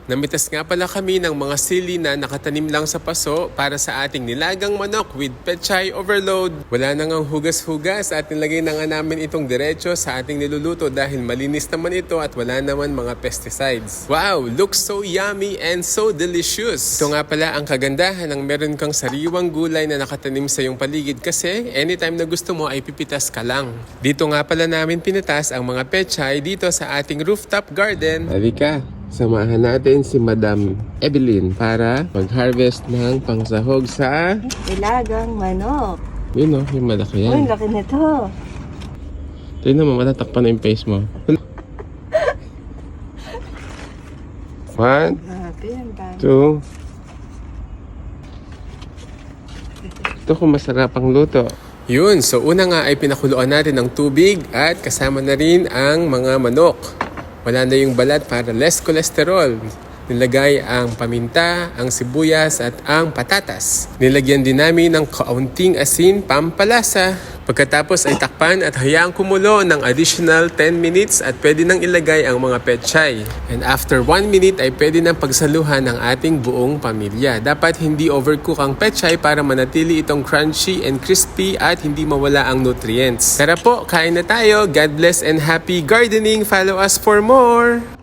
Namitas nga pala kami ng mga sili na nakatanim lang sa paso para sa ating nilagang manok with pechay overload. Wala na ngang hugas-hugas at nilagay na nga namin itong diretso sa ating niluluto dahil malinis naman ito at wala naman mga pesticides. Wow! Looks so yummy and so delicious! Ito nga pala ang kagandahan ng meron kang sariwang gulay na nakatanim sa iyong paligid kasi anytime na gusto mo ay pipitas ka lang. Dito nga pala namin pinitas ang mga pechay dito sa ating rooftop garden. Halika! Samahan natin si Madam Evelyn para mag-harvest ng pangsahog sa Nilagang manok. yun o, yung malaki yan. Uy, laki nito. Tignan mo, matatakpan na yung face mo. 1, Grabe, ang dami. 2. Ito kung masarap ang luto. Yun, so una nga ay pinakuluan natin ng tubig at kasama na rin ang mga manok. Wala na yung balat para less cholesterol. Nilagay ang paminta, ang sibuyas at ang patatas. Nilagyan din namin ng kaunting asin pampalasa. Pagkatapos ay takpan at hayaang kumulo ng additional 10 minutes at pwede nang ilagay ang mga pechay. And after 1 minute ay pwede nang pagsaluhan ng ating buong pamilya. Dapat hindi overcook ang pechay para manatili itong crunchy and crispy at hindi mawala ang nutrients. Tara po, kain na tayo. God bless and happy gardening. Follow us for more!